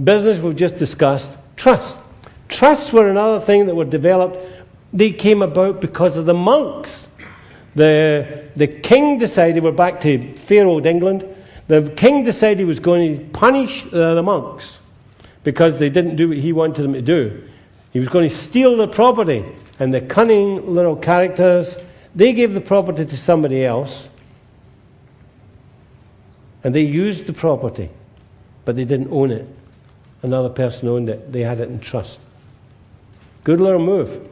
Business we've just discussed. Trust. Trusts were another thing that were developed. They came about because of the monks. The king decided, we're back to fair old England, the king decided he was going to punish the monks because they didn't do what he wanted them to do. He was going to steal the property. And the cunning little characters, they gave the property to somebody else. And they used the property. But they didn't own it. Another person owned it. They had it in trust. Good little move.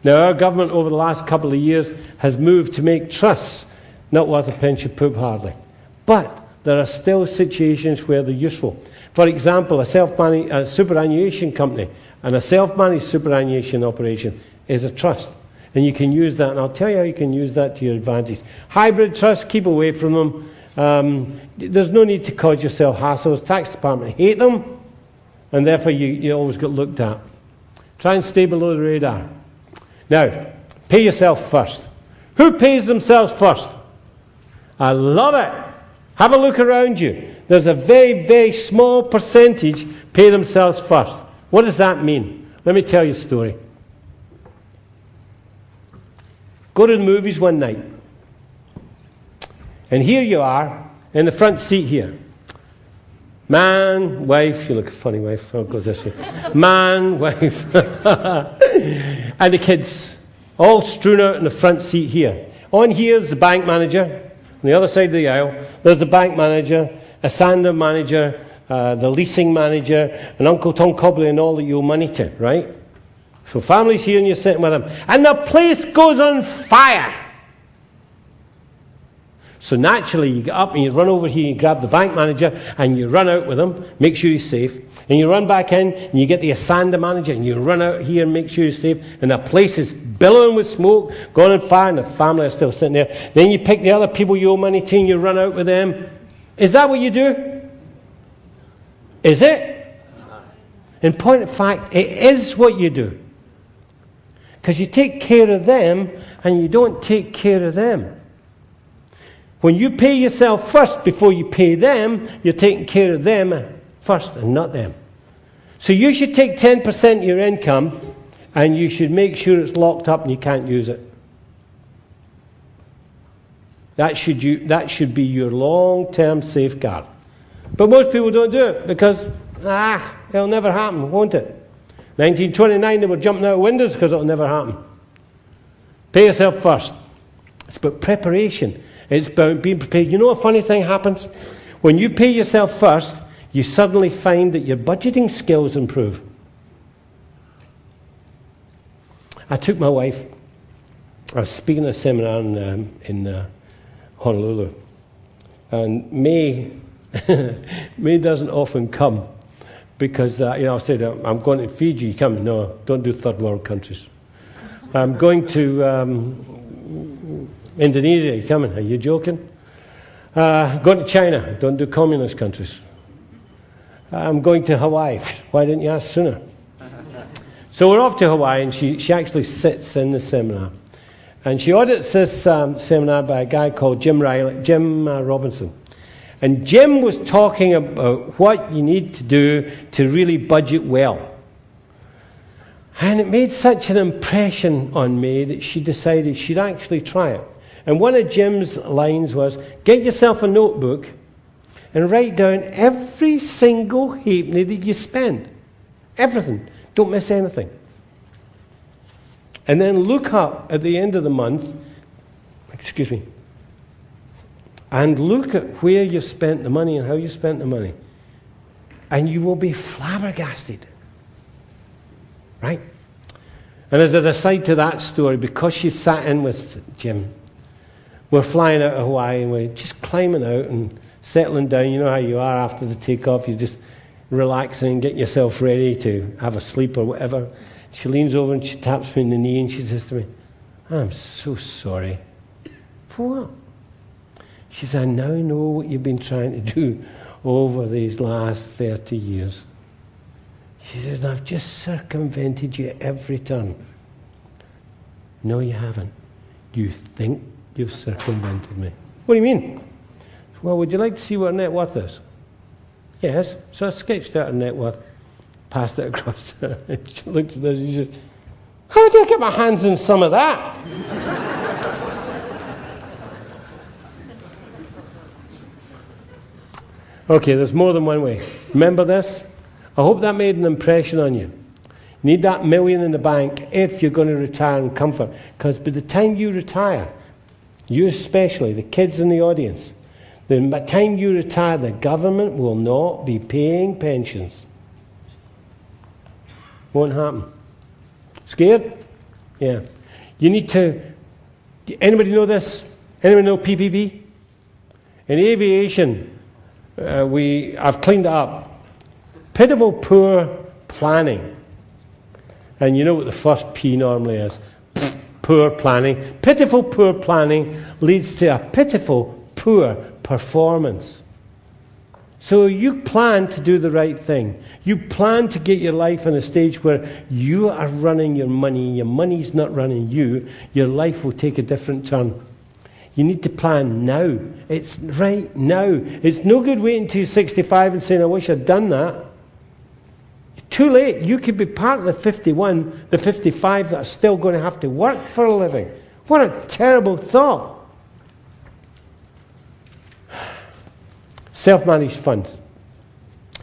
Now, our government over the last couple of years has moved to make trusts not worth a pinch of poop hardly. But there are still situations where they're useful. For example, a superannuation company and a self-managed superannuation operation is a trust. And you can use that, and I'll tell you how you can use that to your advantage. Hybrid trusts, keep away from them. There's no need to cause yourself hassles. Tax department hate them, and therefore you always get looked at. Try and stay below the radar. Now, pay yourself first. Who pays themselves first? I love it. Have a look around you. There's a very, very small percentage pay themselves first. What does that mean? Let me tell you a story. Go to the movies one night. And here you are, in the front seat here. Man, wife, you look a funny wife, I'll go this way. Man, wife, and the kids, all strewn out in the front seat here. On here is the bank manager. On the other side of the aisle, there's the bank manager, a sander manager, the leasing manager, and Uncle Tom Cobley and all that you owe money to, right? So family's here and you're sitting with them. And the place goes on fire. So naturally, you get up and you run over here, you grab the bank manager, and you run out with him, make sure he's safe. And you run back in, and you get the Asanda manager, and you run out here and make sure he's safe. And the place is billowing with smoke, going on fire, and the family are still sitting there. Then you pick the other people you owe money to, and you run out with them. Is that what you do? Is it? In point of fact, it is what you do. Because you take care of them, and you don't take care of them. When you pay yourself first before you pay them, you're taking care of them first and not them. So you should take 10% of your income and you should make sure it's locked up and you can't use it. That should be your long-term safeguard. But most people don't do it because, it'll never happen, won't it? 1929 they were jumping out of windows because it'll never happen. Pay yourself first. It's about preparation. It's about being prepared. You know a funny thing happens? When you pay yourself first, you suddenly find that your budgeting skills improve. I took my wife. I was speaking at a seminar in Honolulu. And May doesn't often come because, I said, I'm going to Fiji. You come? No, don't do third world countries. I'm going to Indonesia, you coming? Are you joking? Going to China, don't do communist countries. I'm going to Hawaii. Why didn't you ask sooner? So we're off to Hawaii, and she actually sits in the seminar. And she audits this seminar by a guy called Jim Robinson. And Jim was talking about what you need to do to really budget well. And it made such an impression on me that she decided she'd actually try it. And one of Jim's lines was, get yourself a notebook and write down every single halfpenny that you spend. Everything. Don't miss anything. And then look up at the end of the month, and look at where you spent the money and how you spent the money. And you will be flabbergasted. Right? And as an aside to that story, because she sat in with Jim, we're flying out of Hawaii and we're just climbing out and settling down. You know how you are after the takeoff. You're just relaxing and getting yourself ready to have a sleep or whatever. She leans over and she taps me in the knee and she says to me, I'm so sorry. For what? She says, I now know what you've been trying to do over these last 30 years. She says, I've just circumvented you every turn. No, you haven't. You think you've circumvented me. What do you mean? Well, would you like to see what net worth is? Yes. So I sketched out her net worth, passed it across. She looked at this and she said, how do I get my hands on some of that? Okay, there's more than one way. Remember this? I hope that made an impression on you. You need that $1 million in the bank if you're going to retire in comfort. Because by the time you retire, you especially, the kids in the audience, by the time you retire, the government will not be paying pensions. Won't happen. Scared? Yeah. You need to... Anybody know this? Anybody know PPP? In aviation... I've cleaned it up. Pitiful poor planning. And you know what the first P normally is. Poor planning. Pitiful poor planning leads to a pitiful poor performance. So you plan to do the right thing. You plan to get your life in a stage where you are running your money's not running you. Your life will take a different turn. You need to plan now. It's right now. It's no good waiting until you're 65 and saying, I wish I'd done that. Too late. You could be part of the 51, the 55 that are still going to have to work for a living. What a terrible thought. Self-managed funds.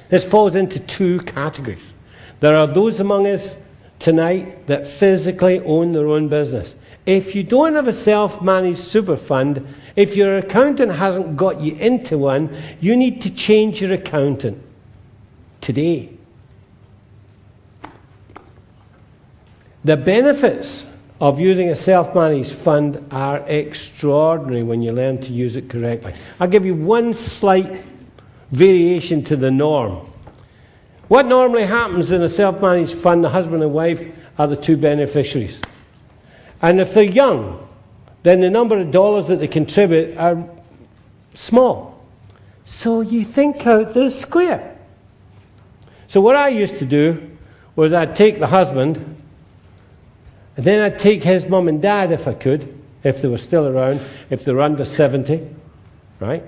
This falls into two categories. There are those among us tonight that physically own their own business. If you don't have a self-managed super fund, if your accountant hasn't got you into one, you need to change your accountant today. The benefits of using a self-managed fund are extraordinary when you learn to use it correctly. I'll give you one slight variation to the norm. What normally happens in a self-managed fund, the husband and wife are the two beneficiaries. And if they're young, then the number of dollars that they contribute are small. So you think out the square. So what I used to do was I'd take the husband, and then I'd take his mum and dad if I could, if they were still around, if they were under 70, right?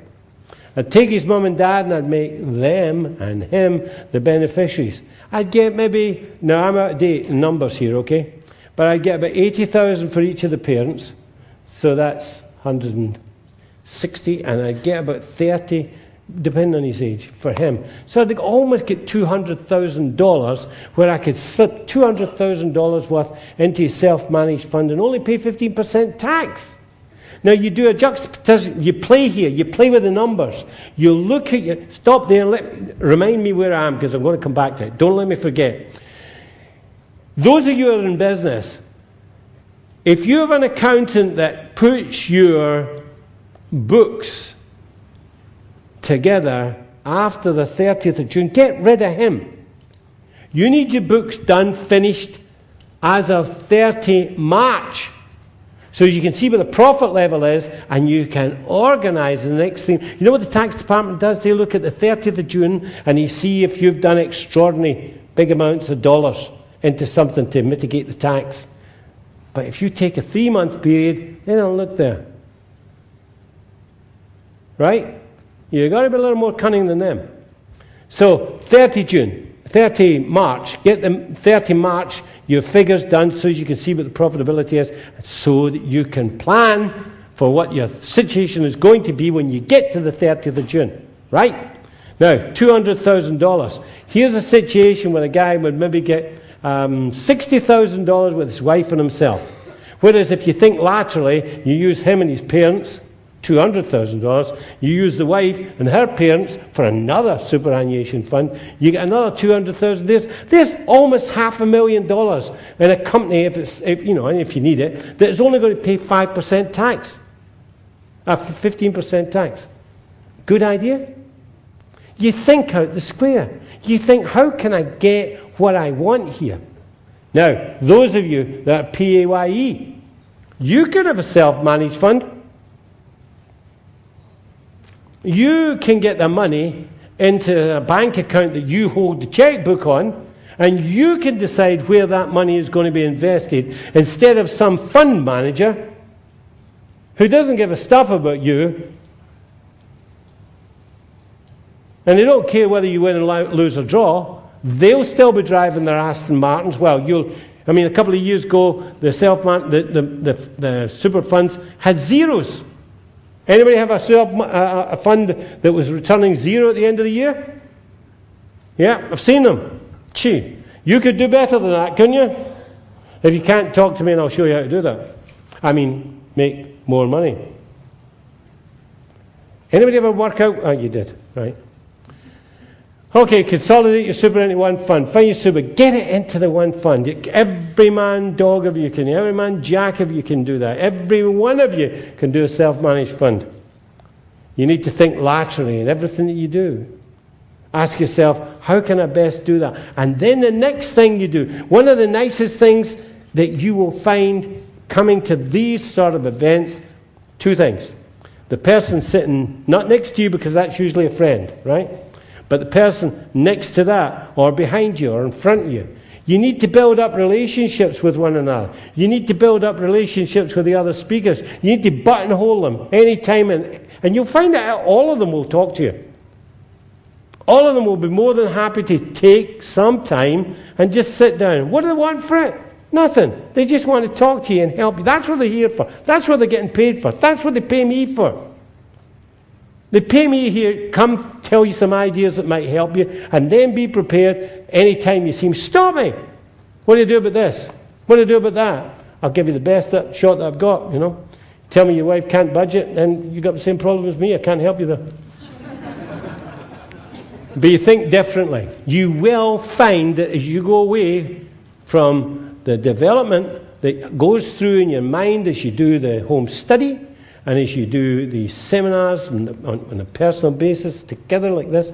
I'd take his mum and dad and I'd make them and him the beneficiaries. I'd get maybe, now I'm out of date in numbers here, okay? But I'd get about 80,000 for each of the parents, so that's 160, and I'd get about 30, depending on his age, for him. So I'd almost get $200,000, where I could slip $200,000 worth into his self-managed fund and only pay 15% tax. Now you do a juxtaposition, you play here, you play with the numbers. You look at your, stop there and remind me where I am, because I'm going to come back to it. Don't let me forget. Those of you who are in business, if you have an accountant that puts your books together after the 30th of June, get rid of him. You need your books done, finished, as of 30 March. So you can see what the profit level is, and you can organize the next thing. You know what the tax department does? They look at the 30th of June, and they see if you've done extraordinary big amounts of dollars into something to mitigate the tax. But if you take a 3-month period, they don't look there. Right? You've got to be a little more cunning than them. So 30 March, get them 30 March, your figures done so you can see what the profitability is, so that you can plan for what your situation is going to be when you get to the 30th of June. Right? Now, $200,000. Here's a situation where a guy would maybe get $60,000 with his wife and himself. Whereas if you think laterally, you use him and his parents, $200,000. You use the wife and her parents for another superannuation fund. You get another $200,000. There's almost $500,000 in a company, if you need it, that is only going to pay 5% tax, 15% tax. Good idea? You think out the square. You think, how can I get what I want here? Now, those of you that are PAYE, you can have a self-managed fund. You can get the money into a bank account that you hold the checkbook on, and you can decide where that money is going to be invested, instead of some fund manager who doesn't give a stuff about you And they don't care whether you win and lose or draw. They'll still be driving their Aston Martins. Well, a couple of years ago, the super funds had zeros. Anybody have a fund that was returning zero at the end of the year? Yeah, I've seen them. Gee, you could do better than that, couldn't you? If you can't, talk to me and I'll show you how to do that. Make more money. Anybody ever work out? Oh, you did, right. Okay, consolidate your super into one fund. Find your super, get it into the one fund. Every man dog of you can, every man jack of you can do that. Every one of you can do a self-managed fund. You need to think laterally in everything that you do. Ask yourself, how can I best do that? And then the next thing you do, one of the nicest things that you will find coming to these sort of events, two things. The person sitting not next to you, because that's usually a friend, right? But the person next to that, or behind you, or in front of you. You need to build up relationships with one another. You need to build up relationships with the other speakers. You need to buttonhole them anytime, and you'll find that all of them will talk to you. All of them will be more than happy to take some time and just sit down. What do they want for it? Nothing. They just want to talk to you and help you. That's what they're here for. That's what they're getting paid for. That's what they pay me for. They pay me here, come tell you some ideas that might help you, and then be prepared anytime you see me. Stop me! What do you do about this? What do you do about that? I'll give you the best shot that I've got, you know. Tell me your wife can't budget, and you've got the same problem as me. I can't help you there. But you think differently. You will find that as you go away from the development that goes through in your mind as you do the home study, and as you do the seminars on a personal basis together like this,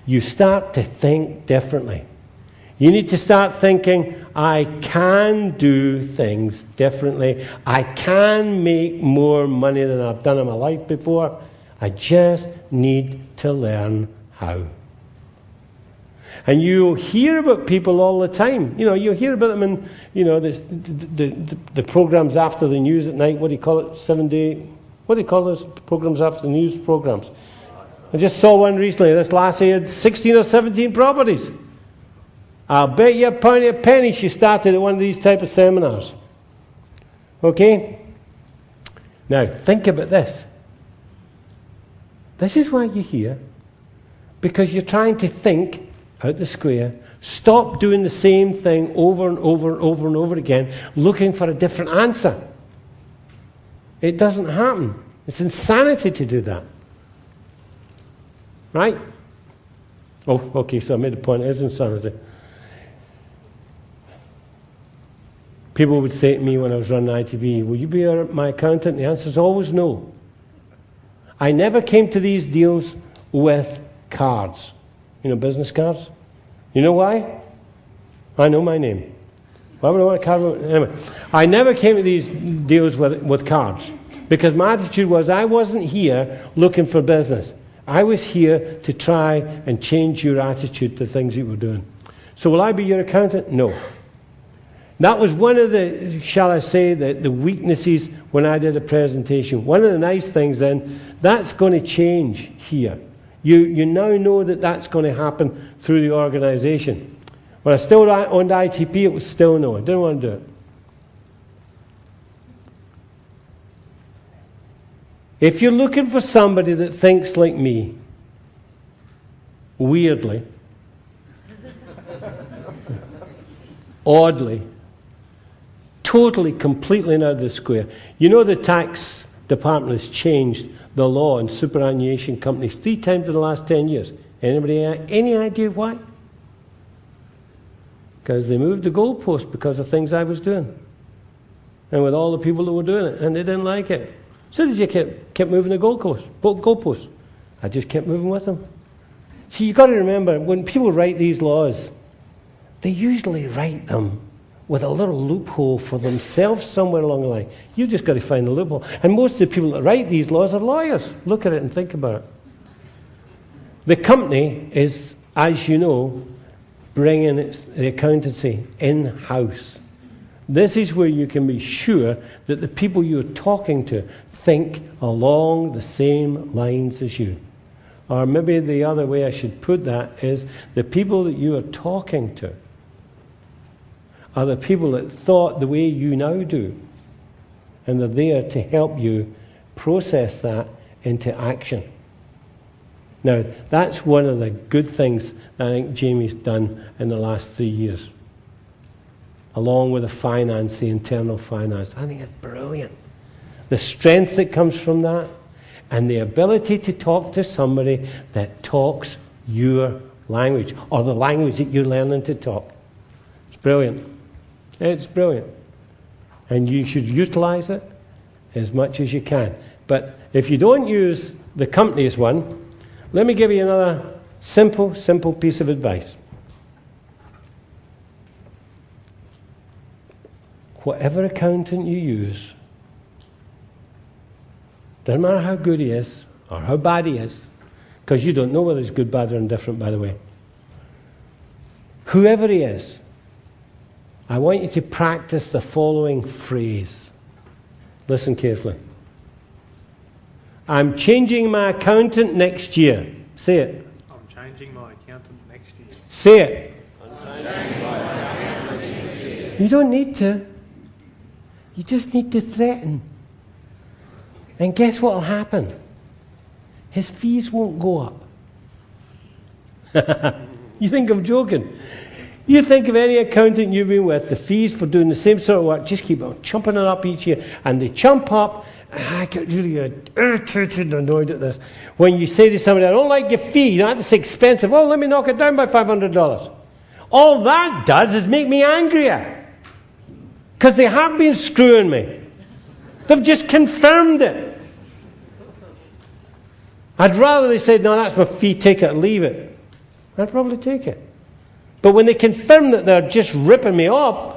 you start to think differently. You need to start thinking, I can do things differently. I can make more money than I've done in my life before. I just need to learn how. And you hear about people all the time. You know, you hear about them in, you know, the programs after the news at night. What do you call it? 7-day... What do you call those programs after the news programs? I just saw one recently. This lassie had 16 or 17 properties. I'll bet you a penny she started at one of these type of seminars. Okay? Now, think about this. This is why you're here. Because you're trying to think out the square. Stop doing the same thing over and over and over and over again, looking for a different answer. It doesn't happen. It's insanity to do that. Right? Oh, okay, so I made a point. It is insanity. People would say to me when I was running ITV, will you be my accountant? The answer is always no. I never came to these deals with cards. You know, business cards? You know why? I know my name. Why would I want a card? Anyway, I never came to these deals with cards, because my attitude was I wasn't here looking for business. I was here to try and change your attitude to things you were doing. So will I be your accountant? No. That was one of the, shall I say, the weaknesses when I did a presentation. One of the nice things then, that's going to change here. You now know that that's going to happen through the organization. When I still owned ITP, it was still no. I didn't want to do it. If you're looking for somebody that thinks like me, weirdly, oddly, totally, completely out of the square. You know the tax department has changed the law on superannuation companies 3 times in the last 10 years. Anybody any idea why? Because they moved the goalpost because of things I was doing. And with all the people that were doing it, and they didn't like it. So they just kept moving the goalposts. I just kept moving with them. See, you've got to remember, when people write these laws, they usually write them with a little loophole for themselves somewhere along the line. You've just got to find the loophole. And most of the people that write these laws are lawyers. Look at it and think about it. The company is, as you know, bringing the accountancy in-house. This is where you can be sure that the people you're talking to think along the same lines as you. Or maybe the other way I should put that is the people that you are talking to are the people that thought the way you now do. And they're there to help you process that into action. Now, that's one of the good things I think Jamie's done in the last 3 years. Along with the finance, the internal finance. I think it's brilliant. The strength that comes from that, and the ability to talk to somebody that talks your language, or the language that you're learning to talk. It's brilliant. It's brilliant. And you should utilize it as much as you can. But if you don't use the company's one, let me give you another simple piece of advice. Whatever accountant you use, doesn't matter how good he is or how bad he is, because you don't know whether he's good, bad, or indifferent, by the way. Whoever he is, I want you to practice the following phrase. Listen carefully. I'm changing my accountant next year. Say it. I'm changing my accountant next year. Say it. I'm changing my accountant next year. You don't need to. You just need to threaten. And guess what will happen? His fees won't go up. You think I'm joking? You think of any accountant you've been with, the fees for doing the same sort of work just keep on chumping it up each year. And they chump up. I get really irritated and annoyed at this. When you say to somebody, I don't like your fee, that's expensive. Oh, let me knock it down by $500. All that does is make me angrier. Because they have been screwing me. They've just confirmed it. I'd rather they said, no, that's my fee, take it or leave it. I'd probably take it. But when they confirm that they're just ripping me off,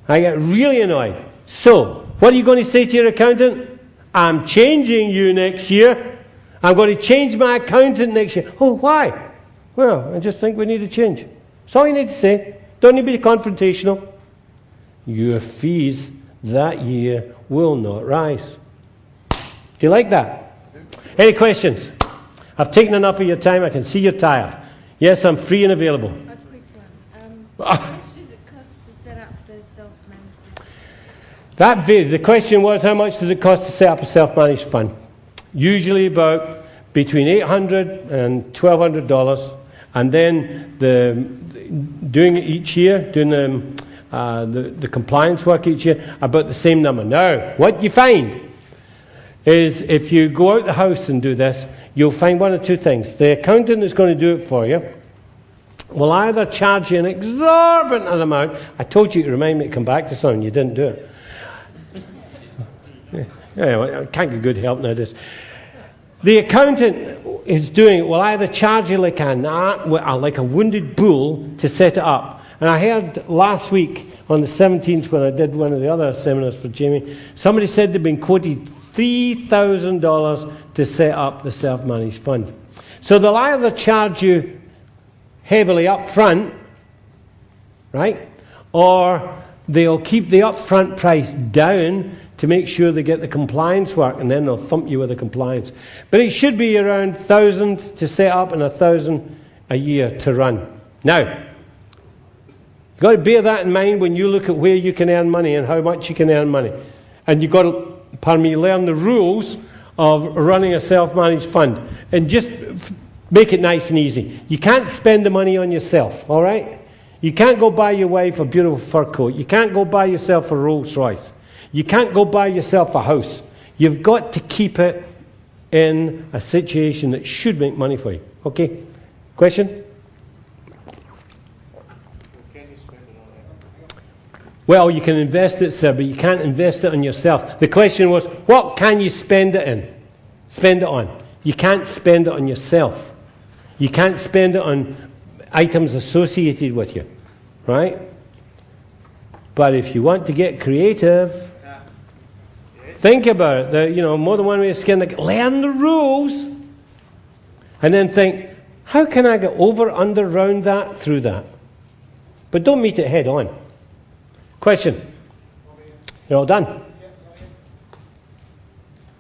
I get really annoyed. So, what are you going to say to your accountant? I'm changing you next year. I'm going to change my accountant next year. Oh, why? Well, I just think we need a change. That's all you need to say. Don't need to be confrontational. Your fees that year will not rise. Do you like that? Any questions? I've taken enough of your time. I can see you're tired. Yes, I'm free and available. A quick one. How much does it cost to set up the self-managed? That varies. The question was, how much does it cost to set up a self-managed fund? Usually about between $800 and $1,200, and then doing it each year, doing the compliance work each year, about the same number. Now, what you find is if you go out the house and do this, you'll find one or two things. The accountant that's going to do it for you will either charge you an exorbitant amount. I told you to remind me to come back to something. You didn't do it. Yeah, I can't get good help nowadays. The accountant is doing it will either charge you like a wounded bull to set it up. And I heard last week on the 17th when I did one of the other seminars for Jamie, somebody said they'd been quoted $3,000 to set up the self-managed fund. So they'll either charge you heavily up front, right? Or they'll keep the upfront price down to make sure they get the compliance work, and then they'll thump you with the compliance. But it should be around $1,000 to set up and $1,000 a year to run. Now, you've got to bear that in mind when you look at where you can earn money and how much you can earn money. And you've got to, learn the rules of running a self-managed fund. And just make it nice and easy. You can't spend the money on yourself, all right? You can't go buy your wife a beautiful fur coat. You can't go buy yourself a Rolls Royce. You can't go buy yourself a house. You've got to keep it in a situation that should make money for you. Okay? Question? Well, you can invest it, sir, but you can't invest it on yourself. The question was, what can you spend it in? Spend it on. You can't spend it on yourself. You can't spend it on items associated with you, right? But if you want to get creative, think about it. More than one way of skin. Learn the rules, and then think, how can I get over, under, round that, through that? But don't meet it head on. Question? You're all done?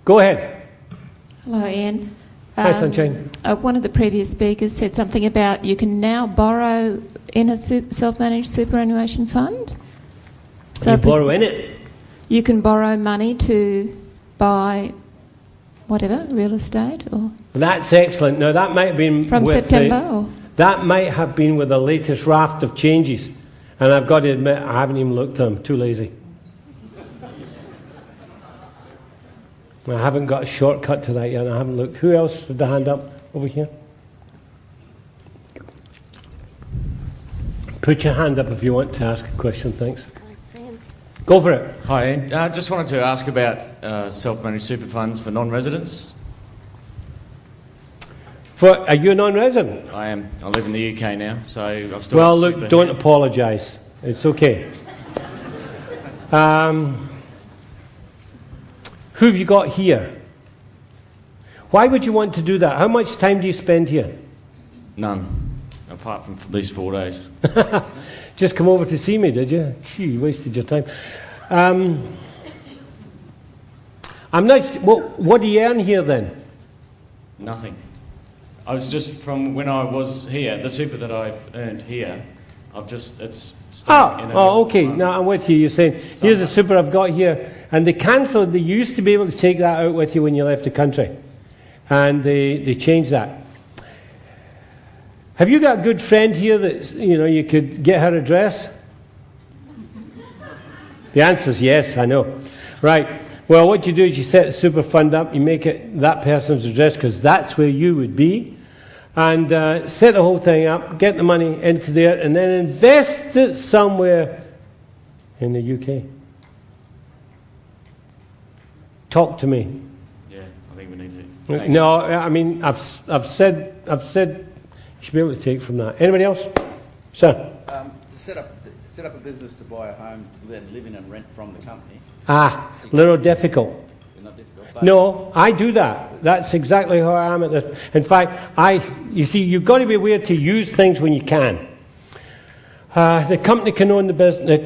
Go ahead. Hello, Ian. Hi, Sunshine. One of the previous speakers said something about you can now borrow in a self-managed superannuation fund. So you borrow in it? You can borrow money to buy whatever, real estate or... That's excellent. Now, that might have been... From September? Or? That might have been with the latest raft of changes. And I've got to admit, I haven't even looked at them. Too lazy. I haven't got a shortcut to that yet. I haven't looked. Who else with the hand up over here? Put your hand up if you want to ask a question. Thanks. Go for it. Hi, I just wanted to ask about self-managed super funds for non-residents. Are you a non-resident? I am. I live in the UK now, so I've still. Well, look, don't apologise. It's okay. Who have you got here? Why would you want to do that? How much time do you spend here? None, apart from these 4 days. Just come over to see me, did you? Gee, you wasted your time. I'm not... What do you earn here then? Nothing. I was just from when I was here, the super that I've earned here, it's staying in a... Oh, okay. Now I'm with you. You're saying, here's the super I've got here. And they cancelled, they used to be able to take that out with you when you left the country. And they changed that. Have you got a good friend here that, you could get her address? The answer's yes, I know. Right. Well, what you do is you set the super fund up, you make it that person's address because that's where you would be, and set the whole thing up, get the money into there, and then invest it somewhere in the UK. Talk to me. Yeah, I think we need to. Thanks. No, I mean, I've said you should be able to take from that. Anybody else? Sir? To set up a business to buy a home to then live in and rent from the company. A little difficult. Not difficult. But No, I do that. That's exactly how I am at this. In fact, you see, you've got to be aware to use things when you can. The company can own the business,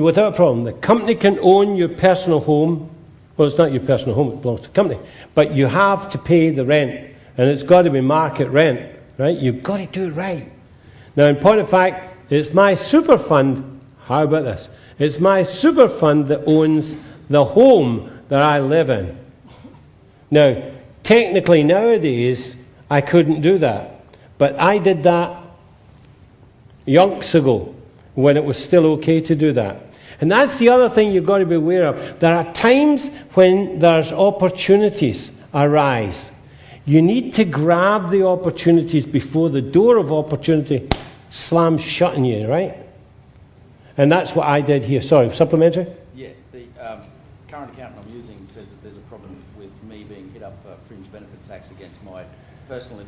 without a problem. The company can own your personal home. Well, it's not your personal home, it belongs to the company. But you have to pay the rent, and it's got to be market rent, right? You've got to do it right. Now, in point of fact, it's my super fund. How about this? It's my super fund that owns the home that I live in. Now, technically nowadays, I couldn't do that. But I did that yonks ago when it was still okay to do that. And that's the other thing you've got to be aware of. There are times when there's opportunities arise. You need to grab the opportunities before the door of opportunity slams shut on you, right? And that's what I did here. Sorry, supplementary? yeah, the current accountant I'm using says that there's a problem with me being hit up for fringe benefit tax against my personal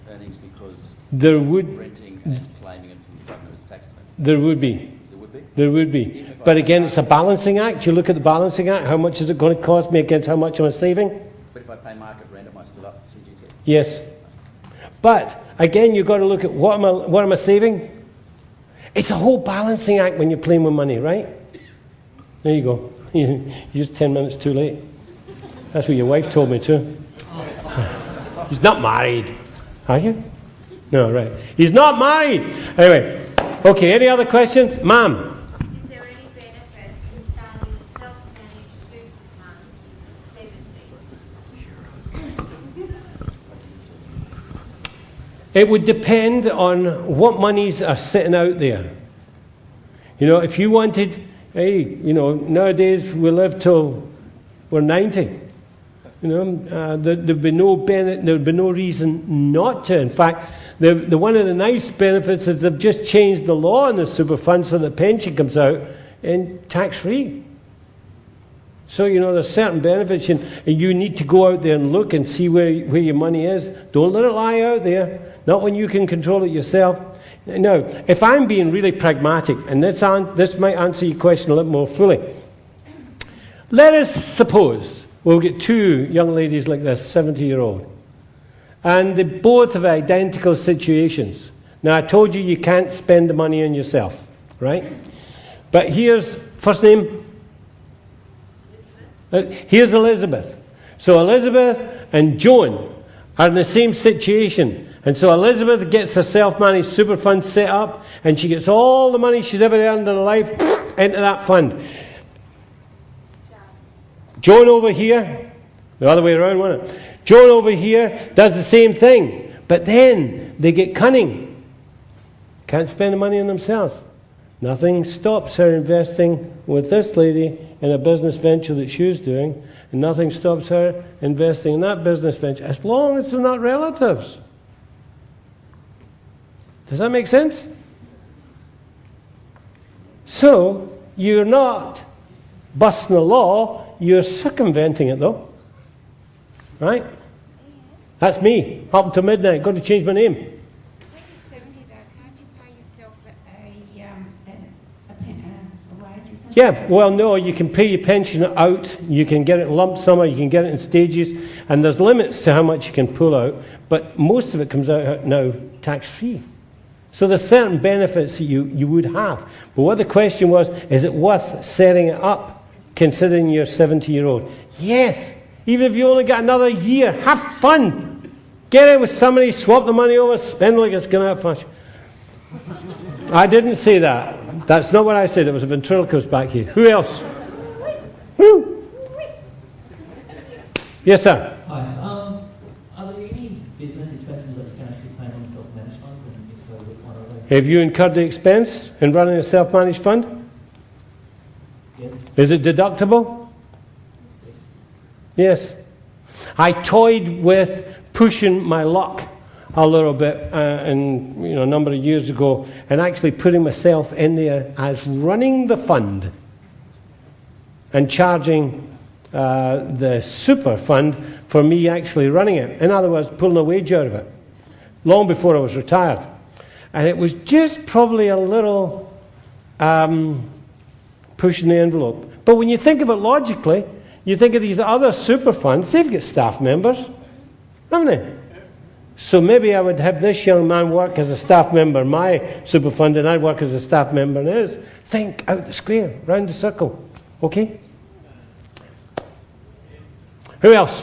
earnings because There would renting and claiming it from the government as tax credit. There would be. There would be? There would be. But again, it's a balancing act. You look at the balancing act. How much is it going to cost me against how much am I saving? But if I pay market rent, am I still up for CGT? Yes. But again, you've got to look at what am I saving? It's a whole balancing act when you're playing with money, right? There you go. You're just 10 minutes too late. That's what your wife told me too. He's not married. Are you? No, right. He's not married. Anyway. Okay, any other questions? Ma'am. Is there any benefit in starting a self-managed super fund instead of It would depend on what monies are sitting out there. If you wanted, nowadays we live till we're 90. There'd be no reason not to. In fact, the one of the nice benefits is they've just changed the law in the super fund so the pension comes out in tax-free. So, there's certain benefits, and you need to go out there and look and see where your money is. Don't let it lie out there, not when you can control it yourself. Now, if I'm being really pragmatic, and this might answer your question a little more fully. Let us suppose we'll get two young ladies like this, 70-year-old, and they both have identical situations. Now, I told you you can't spend the money on yourself, right? But here's, first name? Here's Elizabeth. So Elizabeth and Joan are in the same situation. And so Elizabeth gets her self-managed super fund set up, and she gets all the money she's ever earned in her life into that fund. Joan over here, the other way around, wasn't it? Joan over here does the same thing, but then they get cunning. Can't spend the money on themselves. Nothing stops her investing with this lady in a business venture that she was doing, and nothing stops her investing in that business venture, as long as they're not relatives. Does that make sense? So, you're not busting the law, you're circumventing it though. Right? That's me, up to midnight, got to change my name. When you're 70 though, can't you pay yourself a wage or something? Yeah, well no, you can pay your pension out, you can get it in lump sum, or you can get it in stages, and there's limits to how much you can pull out, but most of it comes out now tax-free. So there's certain benefits that you would have. But what the question was, is it worth setting it up, considering you're 70-year-old? Yes, even if you only got another year, have fun. Get out with somebody, swap the money over, spend like it's going out fast. I didn't say that. That's not what I said. It was a ventriloquist back here. Who else? Who? Yes, sir. Hi. Are there any business expenses that you can actually claim on self-managed funds, and if so, what are they? Have you incurred the expense in running a self-managed fund? Yes. Is it deductible? Yes. Yes. I toyed with pushing my luck a little bit a number of years ago, and actually putting myself in there as running the fund and charging the super fund for me actually running it. In other words, pulling a wage out of it, long before I was retired. And it was just probably a little pushing the envelope. But when you think of it logically, you think of these other super funds, they've got staff members, haven't they? So maybe I would have this young man work as a staff member in my super fund, and I'd work as a staff member in his. Think out the square, round the circle. Okay? Who else?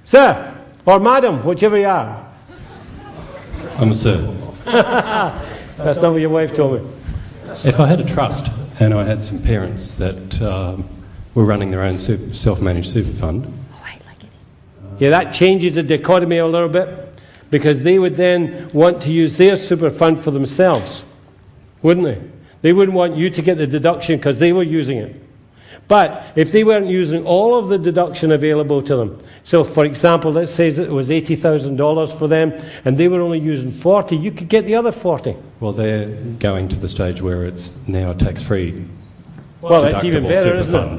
Sir, or madam, whichever you are. I'm a sir. That's not what your wife told me. If I had a trust and I had some parents that were running their own self-managed super fund. Yeah, that changes the dichotomy a little bit, because they would then want to use their super fund for themselves, wouldn't they? They wouldn't want you to get the deduction because they were using it. But if they weren't using all of the deduction available to them, so for example, let's say it was $80,000 for them, and they were only using 40, you could get the other 40. Well, they're going to the stage where it's now a tax-free well, that's even deductible better, super isn't fund.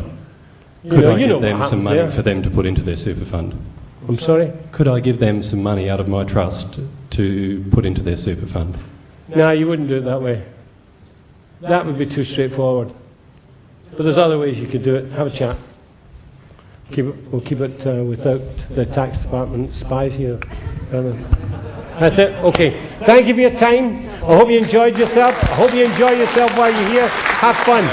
it? Could I you know give them what some happens money there. for them to put into their super fund? I'm sorry? Could I give them some money out of my trust to put into their super fund? No, you wouldn't do it that way. That would be too straightforward. But there's other ways you could do it. Have a chat. We'll keep it without the tax department spies here. That's it. Okay. Thank you for your time. I hope you enjoyed yourself. I hope you enjoy yourself while you're here. Have fun.